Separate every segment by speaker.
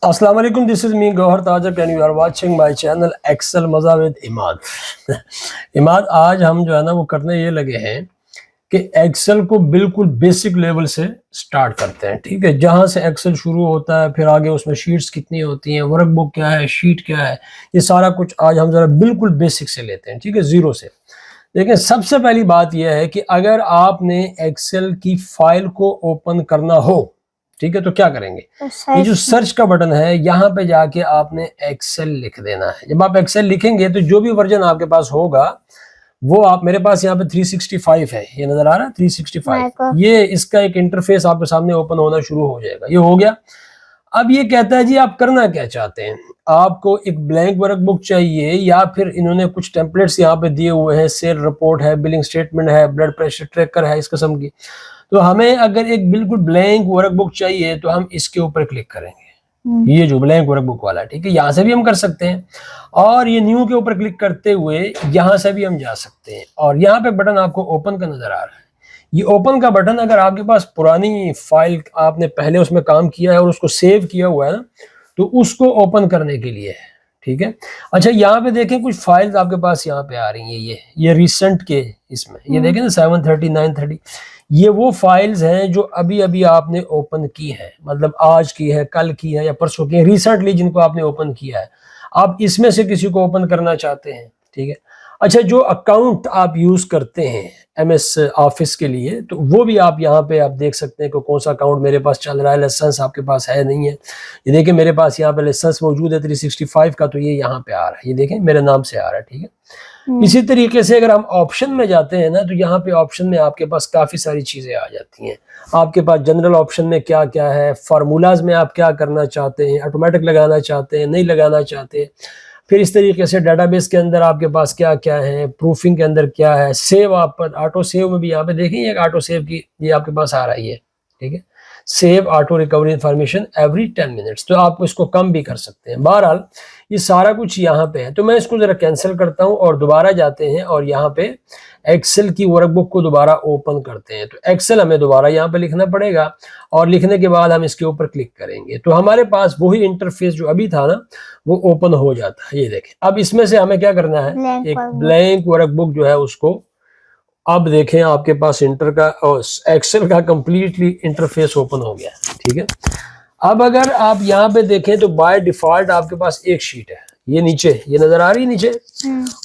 Speaker 1: अस्सलाम वालेकुम, this is me Gauhar Tajak and you are watching my channel Excel मज़ा with Imad. Imad, आज हम जो है ना वो करने ये लगे हैं कि एक्सेल को बिल्कुल बेसिक लेवल से स्टार्ट करते हैं। ठीक है, जहाँ से एक्सेल शुरू होता है, फिर आगे उसमें शीट्स कितनी होती हैं, वर्कबुक क्या है, शीट क्या है, ये सारा कुछ आज हम जरा बिल्कुल बेसिक से लेते हैं। ठीक है, जीरो से। लेकिन सबसे पहली बात यह है कि अगर आपने एक्सेल की फाइल को ओपन करना हो, ठीक है, तो क्या करेंगे? ये जो सर्च का बटन है, यहाँ पे जाके आपने एक्सेल लिख देना है। जब आप एक्सेल लिखेंगे तो जो भी वर्जन आपके पास होगा वो आप, मेरे पास यहाँ पे 365 है, ये नजर आ रहा है 365, ये इसका एक इंटरफेस आपके सामने ओपन होना शुरू हो जाएगा। ये हो गया। अब ये कहता है जी आप करना क्या चाहते हैं, आपको एक ब्लैंक वर्कबुक चाहिए या फिर इन्होंने कुछ टेम्पलेट्स यहाँ पे दिए हुए हैं, सेल रिपोर्ट है, बिलिंग स्टेटमेंट है, ब्लड प्रेशर ट्रैकर है, इस किस्म की। तो हमें अगर एक बिल्कुल ब्लैंक वर्कबुक चाहिए तो हम इसके ऊपर क्लिक करेंगे, ये जो ब्लैंक वर्कबुक वाला, ठीक है, यहाँ से भी हम कर सकते हैं और ये न्यू के ऊपर क्लिक करते हुए यहाँ से भी हम जा सकते हैं। और यहाँ पे बटन आपको ओपन का नजर आ रहा है। ये ओपन का बटन अगर आपके पास पुरानी फाइल आपने पहले उसमें काम किया है और उसको सेव किया हुआ है ना, तो उसको ओपन करने के लिए है। ठीक है, अच्छा यहाँ पे देखें कुछ फाइल्स आपके पास यहाँ पे आ रही हैं, ये रिसेंट के इसमें ये देखें ना 730 930, ये वो फाइल्स हैं जो अभी अभी आपने ओपन की है, मतलब आज की है, कल की है या परसों की है, रिसेंटली जिनको आपने ओपन किया है। आप इसमें से किसी को ओपन करना चाहते हैं, ठीक है। अच्छा, जो अकाउंट आप यूज करते हैं एमएस ऑफिस के लिए, तो वो भी आप यहाँ पे आप देख सकते हैं कि कौन सा अकाउंट मेरे पास चल रहा है, लाइसेंस आपके पास है नहीं है। ये देखें मेरे पास यहाँ पे लाइसेंस मौजूद है 365 का, तो ये यहाँ पे आ रहा है, ये देखें मेरे नाम से आ रहा है। ठीक है, इसी तरीके से अगर हम ऑप्शन में जाते हैं ना, तो यहाँ पे ऑप्शन में आपके पास काफ़ी सारी चीज़ें आ जाती हैं। आपके पास जनरल ऑप्शन में क्या क्या है, फार्मूलाज में आप क्या करना चाहते हैं, ऑटोमेटिक लगाना चाहते हैं, नहीं लगाना चाहते, फिर इस तरीके से डाटाबेस के अंदर आपके पास क्या क्या है, प्रूफिंग के अंदर क्या है, सेव आप पर ऑटो सेव में भी यहाँ पे देखें एक ऑटो सेव की ये आपके पास आ रही है। ठीक है, save auto recovery information every 10 minutes, तो आप इसको कम भी कर सकते हैं। बहरहाल ये सारा कुछ यहाँ पे है, तो मैं इसको जरा कैंसिल करता हूँ और दोबारा जाते हैं और यहाँ पे एक्सेल की वर्कबुक को दोबारा ओपन करते हैं। तो एक्सेल हमें दोबारा यहाँ पे लिखना पड़ेगा और लिखने के बाद हम इसके ऊपर क्लिक करेंगे तो हमारे पास वही इंटरफेस जो अभी था ना वो ओपन हो जाता है। ये देखें, अब इसमें से हमें क्या करना है, एक ब्लैंक वर्कबुक जो है उसको, अब देखें आपके पास इंटर का और एक्सेल का कंप्लीटली इंटरफेस ओपन हो गया। ठीक है, अब अगर आप यहाँ पे देखें तो बाय डिफॉल्ट आपके पास एक शीट है, ये नीचे ये नजर आ रही है नीचे,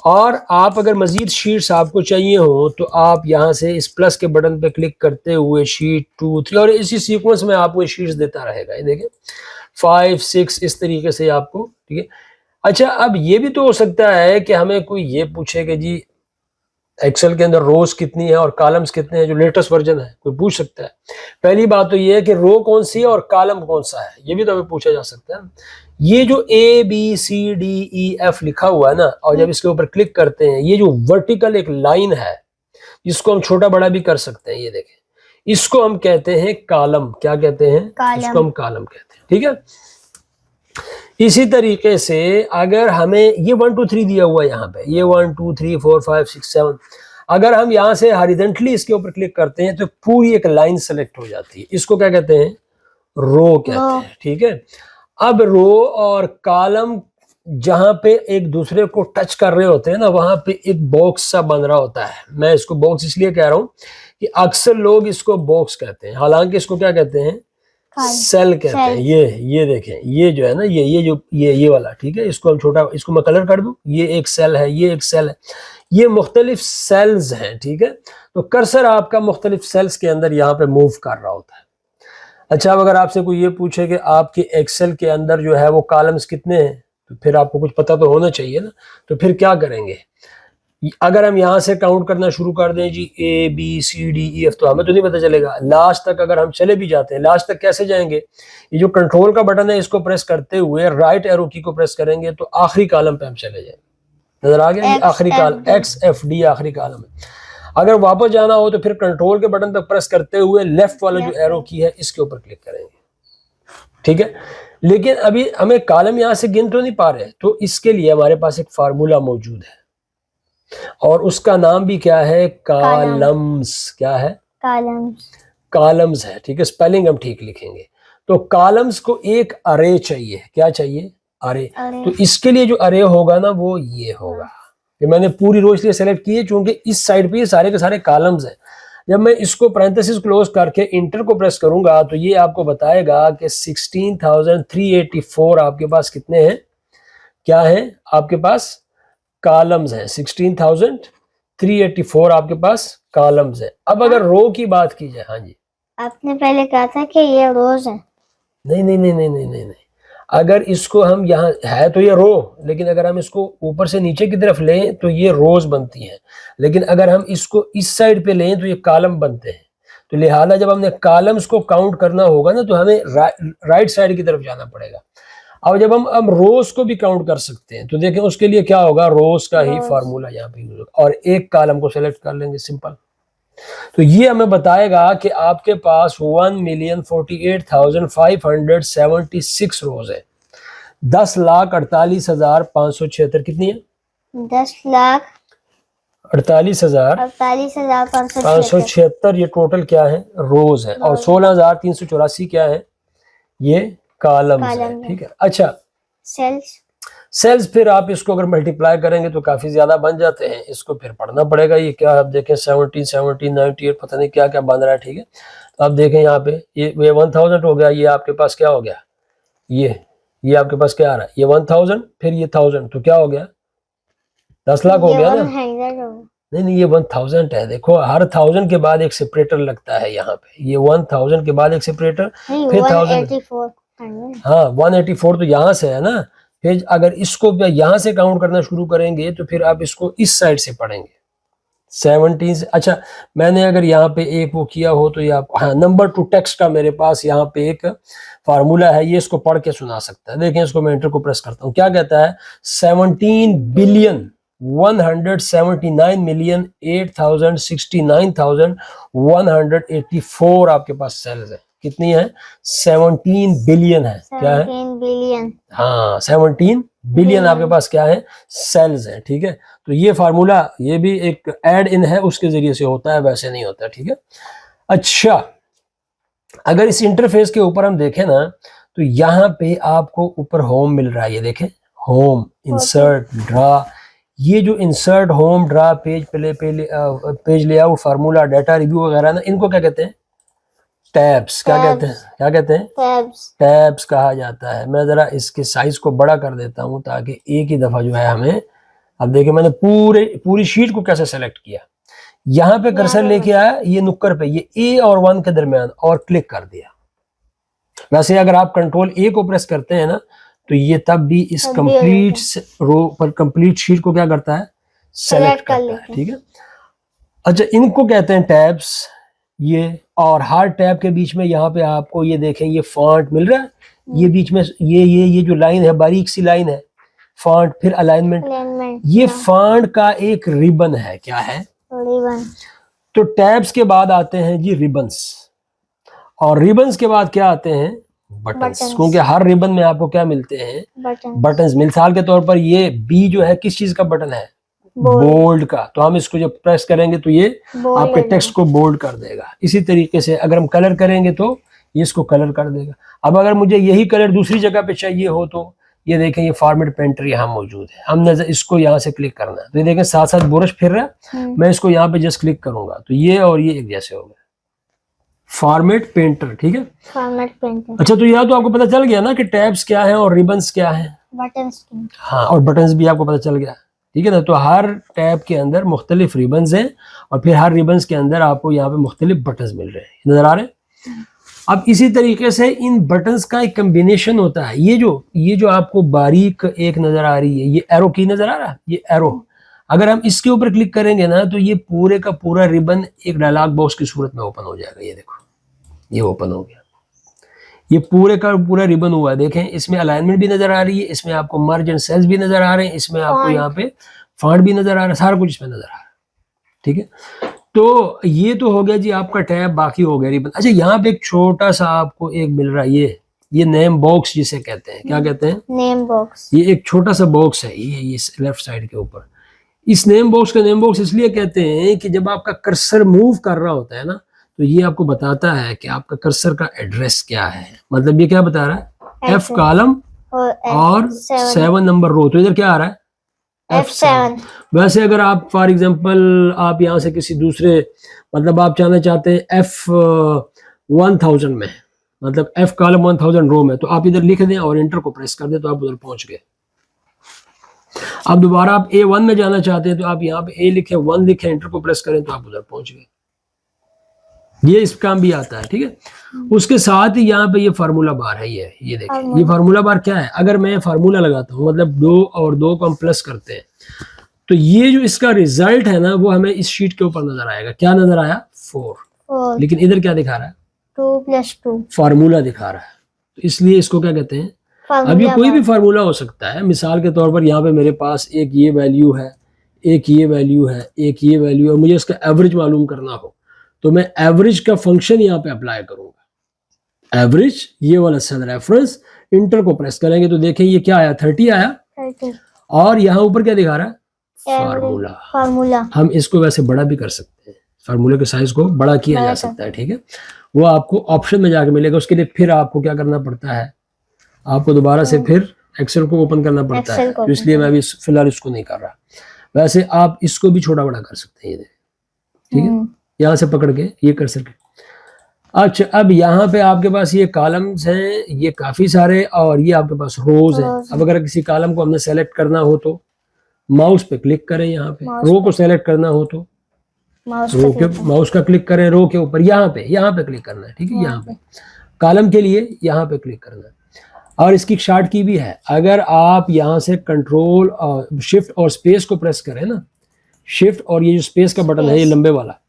Speaker 1: और आप अगर मजीद शीट्स आपको चाहिए हो तो आप यहाँ से इस प्लस के बटन पे क्लिक करते हुए शीट 2 3 और इसी सीक्वेंस में आपको शीट्स देता रहेगा। ये देखें 5 6 इस तरीके से आपको। ठीक है, अच्छा अब ये भी तो हो सकता है कि हमें कोई ये पूछे कि जी एक्सेल के अंदर रोज कितनी है और कॉलम्स कितने हैं, जो लेटेस्ट वर्जन है कोई पूछ सकता है। पहली बात तो ये है कि रो कौन सी है और कॉलम कौन सा है, ये भी तो हमें पूछा जा सकता है। ये जो ABCDEF लिखा हुआ है ना, और जब इसके ऊपर क्लिक करते हैं, ये जो वर्टिकल एक लाइन है जिसको हम छोटा बड़ा भी कर सकते हैं, ये देखें, इसको हम कहते हैं कॉलम। क्या कहते हैं? इसको हम कॉलम कहते हैं। ठीक है, इसी तरीके से अगर हमें ये 1 2 3 दिया हुआ है यहाँ पे, ये 1 2 3 4 5 6 7, अगर हम यहाँ से हॉरिजॉन्टली इसके ऊपर क्लिक करते हैं तो पूरी एक लाइन सेलेक्ट हो जाती है, इसको क्या कहते हैं? रो कहते हैं। ठीक है, अब रो और कॉलम जहां पे एक दूसरे को टच कर रहे होते हैं ना, वहां पे एक बॉक्स सा बन रहा होता है। मैं इसको बॉक्स इसलिए कह रहा हूं कि अक्सर लोग इसको बॉक्स कहते हैं, हालांकि इसको क्या कहते हैं? सेल कहते हैं। ये देखें, ये जो है ना, ये जो ये वाला, ठीक है, इसको हम छोटा, इसको मैं कलर कर दूं, ये एक सेल है, ये एक सेल है, ये मुख्तलिफ सेल्स हैं। ठीक है, तो कर्सर आपका मुख्तलिफ सेल्स के अंदर यहाँ पे मूव कर रहा होता है। अच्छा, अब अगर आपसे कोई ये पूछे कि आपके एक्सेल के अंदर जो है वो कॉलम्स कितने हैं, तो फिर आपको कुछ पता तो होना चाहिए ना, तो फिर क्या करेंगे? अगर हम यहाँ से काउंट करना शुरू कर दें जी ABCDEF, तो हमें तो नहीं पता चलेगा। लास्ट तक अगर हम चले भी जाते हैं, लास्ट तक कैसे जाएंगे? ये जो कंट्रोल का बटन है इसको प्रेस करते हुए राइट एरो की को प्रेस करेंगे तो आखिरी कॉलम पे हम चले जाएंगे। नजर आ गया? आखिरी कॉलम XFD आखिरी कॉलम है। अगर वापस जाना हो तो फिर कंट्रोल के बटन पर प्रेस करते हुए लेफ्ट वाला जो एरो की है इसके ऊपर क्लिक करेंगे। ठीक है, लेकिन अभी हमें कॉलम यहाँ से गिन तो नहीं पा रहे, तो इसके लिए हमारे पास एक फार्मूला मौजूद है और उसका नाम भी क्या है? कॉलम्स। क्या है? कॉलम्स है। ठीक है, स्पेलिंग हम ठीक लिखेंगे। तो कॉलम्स को एक अरे चाहिए, क्या चाहिए, अरे। तो इसके लिए जो अरे होगा ना वो ये होगा। कि मैंने पूरी रो इसलिए सेलेक्ट की है क्योंकि इस साइड पे ये सारे के सारे कॉलम्स हैं। जब मैं इसको पैरेंथेसिस क्लोज करके इंटर को प्रेस करूंगा तो ये आपको बताएगा कि 16,384 आपके पास कितने हैं, क्या है आपके पास, कॉलम्स हैं। 16,384 आपके पास कॉलम्स है। अब अगर रो की बात की जाए, हाँ जी,
Speaker 2: आपने पहले कहा था कि ये रोज है।
Speaker 1: नहीं नहीं नहीं नहीं नहीं नहीं नहीं, अगर इसको हम यहाँ है तो ये रो, लेकिन अगर हम इसको ऊपर से नीचे की तरफ लें तो ये रोज बनती हैं, लेकिन अगर हम इसको इस साइड पे लें तो ये कॉलम बनते हैं। तो लिहाजा जब हमने कॉलम्स को काउंट करना होगा ना तो हमें राइट साइड की तरफ जाना पड़ेगा। अब जब हम रोज को भी काउंट कर सकते हैं तो देखें उसके लिए क्या होगा, रोज का ही फार्मूला यहाँ पे यूज होगा और एक कॉलम को सेलेक्ट कर लेंगे, सिंपल। तो ये हमें बताएगा कि आपके पास 1,48,576 रोज है। 10,48,576 कितनी है,
Speaker 2: 10,48,576
Speaker 1: ये टोटल क्या है, रोज है। और 16,384 क्या है, ये कॉलम्स है। ठीक है, अच्छा सेल्स फिर आप इसको अगर मल्टीप्लाई करेंगे तो काफी ज्यादा बन जाते हैं, इसको फिर पढ़ना पड़ेगा। ये क्या आप देखें 17, 98 पता नहीं क्या क्या बन रहा है। ठीक है, तो आप देखें यहाँ पे ये 1000 हो गया, ये आपके पास क्या हो गया, ये आपके पास क्या आ रहा है, ये 1000 फिर ये 1000 तो क्या हो गया, 10 लाख हो गया ना। नहीं ये 1000 है, देखो हर 1000 के बाद एक सेपरेटर लगता है यहाँ पे, ये 1000 के बाद एक सेपरेटर, फिर 1000, हाँ 184 तो यहाँ से है ना। फिर अगर इसको यहाँ से काउंट करना शुरू करेंगे तो फिर आप इसको इस साइड से पढ़ेंगे 17 से। अच्छा मैंने अगर यहाँ पे एक वो किया हो तो ये आपको, हाँ नंबर टू टेक्स्ट का मेरे पास यहाँ पे एक फार्मूला है, ये इसको पढ़ के सुना सकता है। देखें इसको मैं एंटर को प्रेस करता हूँ, क्या कहता है, 17,179,8,069,184 आपके पास सेल्स है। कितनी है, 17 बिलियन है, क्या है,
Speaker 2: 17 बिलियन,
Speaker 1: हाँ 17 बिलियन आपके पास क्या है, सेल्स है। ठीक है, तो ये फार्मूला ये भी एक ऐड इन है, उसके जरिए से होता है, वैसे नहीं होता। ठीक है, अच्छा अगर इस इंटरफेस के ऊपर हम देखें ना तो यहाँ पे आपको ऊपर होम मिल रहा है, ये देखें होम, इंसर्ट, ड्रा। ये जो insert, home, draw, page page layout, formula, data review वगैरह ना, इनको क्या कहते हैं, टैब्स। क्या कहते हैं, क्या कहते हैं, टैब्स कहा जाता है। मैं जरा इसके साइज को बड़ा कर देता हूं ताकि एक ही दफा जो है हमें, अब देखिए मैंने पूरी शीट को कैसे सेलेक्ट किया, यहाँ पे कर्सर लेके आया, ये नुक्कर पे, ये ए और 1 के दरमियान, और क्लिक कर दिया। वैसे अगर आप कंट्रोल ए को प्रेस करते हैं ना तो ये तब भी इस कंप्लीट रो पर कंप्लीट शीट को क्या करता है, सेलेक्ट करता है। ठीक है, अच्छा इनको कहते हैं टैब्स ये। और हर टैब के बीच में यहाँ पे आपको ये देखें, ये फॉन्ट मिल रहा है, ये बीच में ये जो लाइन है, बारीक सी लाइन है, फॉन्ट, फिर अलाइनमेंट, ये फॉन्ट का एक रिबन है। क्या है, रिबन। तो टैब्स के बाद आते हैं जी रिबन्स, और रिबन्स के बाद क्या आते हैं, बटन्स। क्योंकि हर रिबन में आपको क्या मिलते हैं, बटन्स। मिसाल के तौर पर ये बी जो है किस चीज का बटन है, बोल्ड का। तो हम इसको जब प्रेस करेंगे तो ये आपके टेक्स्ट को बोल्ड कर देगा। इसी तरीके से अगर हम कलर करेंगे तो ये इसको कलर कर देगा। अब अगर मुझे यही कलर दूसरी जगह पे चाहिए हो तो ये देखें, ये फॉर्मेट पेंटर यहाँ मौजूद है, हमने इसको यहाँ से क्लिक करना है तो ये देखें साथ साथ ब्रश फिर रहा है, मैं इसको यहाँ पे जस्ट क्लिक करूंगा तो ये और ये एक जैसे हो गए, फॉर्मेट पेंटर। ठीक है, फॉर्मेट पेंटर। अच्छा तो यह तो आपको पता चल गया ना कि टैब्स क्या है और रिबन्स क्या है, बटन्स। हाँ, और बटन्स भी आपको पता चल गया। ठीक है ना, तो हर टैब के अंदर मुख्तलिफ रिबन्स हैं और फिर हर रिबन्स के अंदर आपको यहाँ पे मुख्तलिफ बटन्स मिल रहे हैं, नजर आ रहे हैं। अब इसी तरीके से इन बटन्स का एक कम्बिनेशन होता है। ये जो आपको बारीक एक नजर आ रही है, ये एरो की नजर आ रहा है, ये एरो, अगर हम इसके ऊपर क्लिक करेंगे ना तो ये पूरे का पूरा रिबन एक डायलॉग बॉक्स की सूरत में ओपन हो जाएगा। ये देखो, ये ओपन हो गया, ये पूरे का पूरा रिबन हुआ है। देखें इसमें अलाइनमेंट भी नजर आ रही है, इसमें आपको मर्ज एंड सेल्स भी नजर आ रहे हैं, इसमें आपको यहाँ पे फॉन्ट भी नजर आ रहा है, सारा कुछ इसमें नजर आ रहा है। ठीक है, तो ये तो हो गया जी आपका टैब, बाकी हो गया रिबन। अच्छा यहाँ पे एक छोटा सा आपको एक मिल रहा है, ये नेम बॉक्स जिसे कहते हैं, क्या कहते हैं, नेम बॉक्स। ये एक छोटा सा बॉक्स है, ये लेफ्ट साइड के ऊपर। इस नेम बॉक्स का नेम बॉक्स इसलिए कहते हैं कि जब आपका कर्सर मूव कर रहा होता है ना तो ये आपको बताता है कि आपका कर्सर का एड्रेस क्या है। मतलब ये क्या बता रहा है, F कॉलम और 7 नंबर रो। तो इधर क्या आ रहा है, F7। वैसे अगर आप फॉर एग्जांपल आप यहाँ से किसी दूसरे, मतलब आप चाहना चाहते हैं F1000 में, मतलब F कॉलम 1000 रो में, तो आप इधर लिख दें और इंटर को प्रेस कर दें तो आप उधर पहुंच गए। अब दोबारा आप A1 में जाना चाहते हैं तो आप यहाँ पे A लिखे 1 लिखे, इंटर को प्रेस करें तो आप उधर पहुंच गए। ये इस काम भी आता है, ठीक है। उसके साथ ही यहाँ पे ये फार्मूला बार है, ये देखिए ये फार्मूला बार क्या है। अगर मैं फार्मूला लगाता हूँ, मतलब 2 और 2 को हम प्लस करते हैं, तो ये जो इसका रिजल्ट है ना वो हमें इस शीट के ऊपर नजर आएगा। क्या नजर आया, 4। लेकिन इधर क्या दिखा रहा है,
Speaker 2: 2+2
Speaker 1: फार्मूला दिखा रहा है। तो इसलिए इसको क्या कहते हैं, अब ये कोई भी फार्मूला हो सकता है। मिसाल के तौर पर यहाँ पे मेरे पास एक ये वैल्यू है, एक ये वैल्यू है, एक ये वैल्यू है, मुझे इसका एवरेज मालूम करना हो तो मैं एवरेज का फंक्शन यहाँ पे अप्लाई करूंगा। एवरेज, ये वाला सेल रेफरेंस, इंटर को प्रेस करेंगे तो देखें ये क्या आया, 30 आया।
Speaker 2: 30।
Speaker 1: और यहाँ ऊपर क्या दिखा रहा है, फार्मूला। हम इसको वैसे बड़ा भी कर सकते हैं, फार्मूले के साइज को बड़ा किया जा सकता है, ठीक है। वो आपको ऑप्शन में जाके मिलेगा। उसके लिए फिर आपको क्या करना पड़ता है, आपको दोबारा से फिर एक्सेल को ओपन करना पड़ता है। तो इसलिए मैं अभी फिलहाल इसको नहीं कर रहा। वैसे आप इसको भी छोटा बड़ा कर सकते हैं, ये ठीक है, यहाँ से पकड़ के ये कर सकते। अच्छा, अब यहाँ पे आपके पास ये कॉलम्स हैं, ये काफी सारे, और ये आपके पास रोज हैं। अब अगर किसी कॉलम को हमने सेलेक्ट करना हो तो माउस पे क्लिक करें, यहाँ पे रो को सेलेक्ट करना हो तो माउस का क्लिक करें, रो के ऊपर यहाँ पे क्लिक करना है, ठीक है। यहाँ पे कॉलम के लिए यहाँ पे क्लिक करना है। और इसकी शॉर्ट की भी है, अगर आप यहाँ से कंट्रोल और शिफ्ट और स्पेस को प्रेस करें ना, शिफ्ट और ये जो स्पेस का बटन है ये लंबे वाला,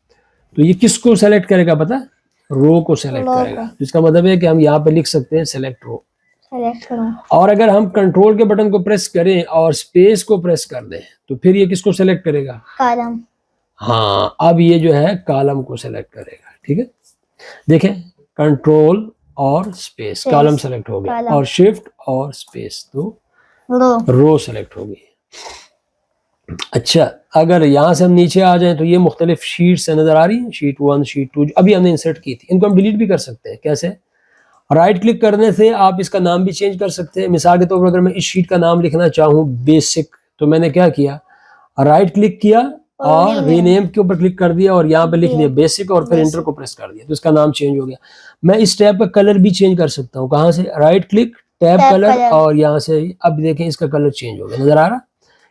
Speaker 1: तो ये किसको सेलेक्ट करेगा पता है, रो को सेलेक्ट करेगा। इसका मतलब है कि हम यहाँ पे लिख सकते हैं सेलेक्ट रो। और अगर हम कंट्रोल के बटन को प्रेस करें और स्पेस को प्रेस कर दें तो फिर ये किसको सेलेक्ट करेगा,
Speaker 2: कॉलम।
Speaker 1: हाँ, अब ये जो है कॉलम को सेलेक्ट करेगा, ठीक है। देखें, कंट्रोल और स्पेस, कॉलम सेलेक्ट हो गया, और शिफ्ट और स्पेस तो रो सेलेक्ट हो गई। अच्छा, अगर यहाँ से हम नीचे आ जाएं तो ये मुख्तलिफ शीट से नजर आ रही है, शीट 1, शीट 2 अभी हमने इंसर्ट की थी। इनको हम डिलीट भी कर सकते हैं। कैसे, राइट क्लिक करने से आप इसका नाम भी चेंज कर सकते हैं। मिसाल के तौर पर अगर मैं इस शीट का नाम लिखना चाहूँ बेसिक, तो मैंने क्या किया, राइट क्लिक किया और रीनेम के ऊपर क्लिक कर दिया और यहाँ पे लिख दिया बेसिक और फिर इंटर को प्रेस कर दिया, तो इसका नाम चेंज हो गया। मैं इस टैब का कलर भी चेंज कर सकता हूँ। कहाँ से, राइट क्लिक, टैब कलर, और यहाँ से अब देखें इसका कलर चेंज हो गया, नजर आ रहा।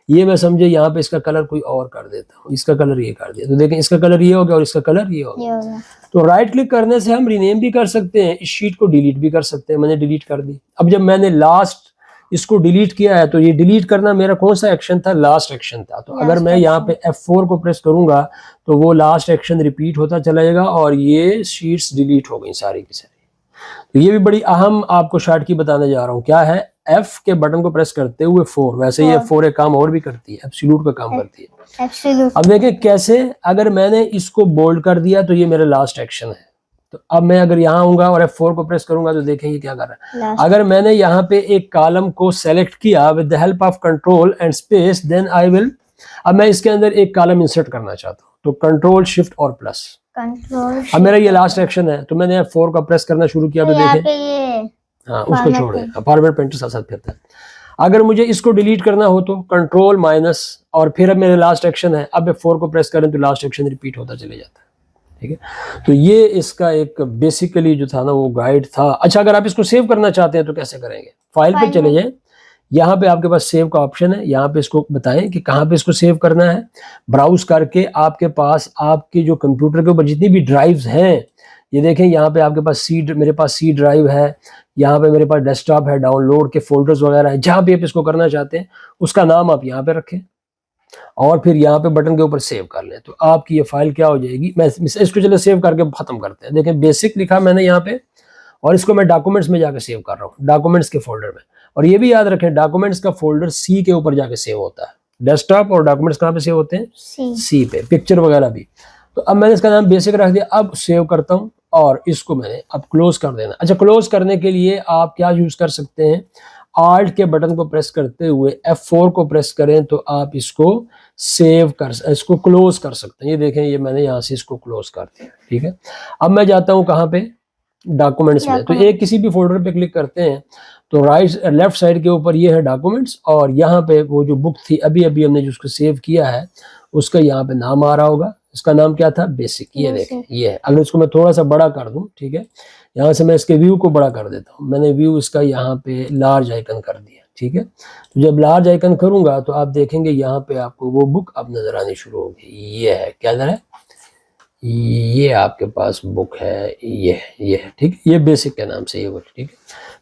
Speaker 1: ये मैं समझे यहाँ पे इसका कलर कोई और कर देता हूँ, इसका कलर ये कर दिया, तो देखें इसका कलर ये हो गया और इसका कलर ये हो गया। तो राइट क्लिक करने से हम रीनेम भी कर सकते हैं, इस शीट को डिलीट भी कर सकते हैं। मैंने डिलीट कर दी। अब जब मैंने लास्ट इसको डिलीट किया है तो ये डिलीट करना मेरा कौन सा एक्शन था, लास्ट एक्शन था। तो अगर मैं यहाँ पे F4 को प्रेस करूंगा तो वो लास्ट एक्शन रिपीट होता चला जाएगा और ये शीट्स डिलीट हो गई सारी की सारी। तो ये भी बड़ी अहम आपको शॉर्ट की बताने जा रहा हूँ। क्या है, F के बटन को प्रेस करते हुए 4, वैसे ये 4 एक काम और भी करती है, एब्सोल्यूट का काम करती है। अब देखें कैसे, अगर मैंने इसको बोल्ड कर दिया तो ये मेरा लास्ट एक्शन है। तो अब मैं अगर यहाँ आऊंगा और F4 को प्रेस करूंगा तो देखें ये क्या कर रहा है। अगर मैंने यहाँ पे एक कॉलम को सेलेक्ट किया with the help of control and space, then I will, अब मैं इसके अंदर एक कॉलम इंसर्ट करना चाहता हूँ तो कंट्रोल शिफ्ट और प्लस, अब मेरा ये लास्ट एक्शन है। तो मैंने F4 का प्रेस करना शुरू किया तो देखें, हाँ उसको छोड़े, फॉरवर्ड पेंटर साथ साथ फिरता है। अगर मुझे इसको डिलीट करना हो तो कंट्रोल माइनस, और फिर अब मेरे लास्ट एक्शन है, अब F4 को प्रेस करें तो लास्ट एक्शन रिपीट होता चले जाता है, ठीक है। तो ये इसका एक बेसिकली जो था ना वो गाइड था। अच्छा, अगर आप इसको सेव करना चाहते हैं तो कैसे करेंगे, फाइल पे चले जाएं, यहाँ पे आपके पास सेव का ऑप्शन है, यहाँ पे इसको बताएं कि कहाँ पे इसको सेव करना है। ब्राउज करके आपके पास आपके जो कंप्यूटर के ऊपर जितनी भी ड्राइव्स हैं, ये देखें यहाँ पे आपके पास मेरे पास सी ड्राइव है, यहाँ पे मेरे पास डेस्कटॉप है, डाउनलोड के फोल्डर्स वगैरह है। जहाँ पे आप इसको करना चाहते हैं उसका नाम आप यहाँ पे रखें और फिर यहाँ पे बटन के ऊपर सेव कर लें, तो आपकी ये फाइल क्या हो जाएगी। मैं इसको चलो सेव करके खत्म करते हैं। देखें बेसिक लिखा मैंने यहाँ पे, और इसको मैं डॉक्यूमेंट्स में जाके सेव कर रहा हूँ, डॉक्यूमेंट्स के फोल्डर में। और ये भी याद रखें, डॉक्यूमेंट्स का फोल्डर सी के ऊपर जाके सेव होता है। डेस्कटॉप और डॉक्यूमेंट्स कहाँ पे सेव होते हैं, सी पे, पिक्चर वगैरह भी। तो अब मैंने इसका नाम बेसिक रख दिया। अब सेव करता हूँ और इसको मैंने अब क्लोज कर देना। अच्छा, क्लोज करने के लिए आप क्या यूज कर सकते हैं, Alt के बटन को प्रेस करते हुए F4 को प्रेस करें तो आप इसको इसको क्लोज कर सकते हैं। ये देखें, ये मैंने यहाँ से इसको क्लोज कर दिया, ठीक है। अब मैं जाता हूँ कहाँ पे, डॉक्यूमेंट्स में। तो एक किसी भी फोल्डर पे क्लिक करते हैं तो लेफ्ट साइड के ऊपर ये है डॉक्यूमेंट्स, और यहाँ पे वो जो बुक थी अभी अभी हमने जिसको सेव किया है उसका यहाँ पे नाम आ रहा होगा। इसका नाम क्या था, बेसिक। ये देखें, ये है। अगर इसको मैं थोड़ा सा बड़ा कर दूं, ठीक है, यहाँ से मैं इसके व्यू को बड़ा कर देता हूँ। मैंने व्यू इसका यहाँ पे लार्ज आइकन कर दिया, ठीक है। तो जब लार्ज आइकन करूंगा तो आप देखेंगे यहाँ पे आपको वो बुक अब नजर आनी शुरू होगी। ये है, क्या नजर है, ये आपके पास बुक है, ये है, ठीक है। ये बेसिक के नाम से ये बुक, ठीक है।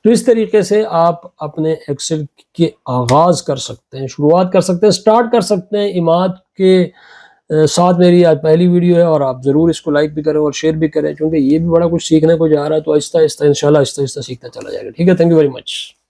Speaker 1: तो इस तरीके से आप अपने एक्सेल के आगाज कर सकते हैं, शुरुआत कर सकते हैं, स्टार्ट कर सकते हैं। इमाद के साथ मेरी आज पहली वीडियो है, और आप ज़रूर इसको लाइक भी करें और शेयर भी करें, क्योंकि ये भी बड़ा कुछ सीखने को जा रहा है। तो आहिस्ता आहिस्ता इंशाल्लाह आहिस्ता आहिस्ता सीखता चला जाएगा, ठीक है। Thank you very much.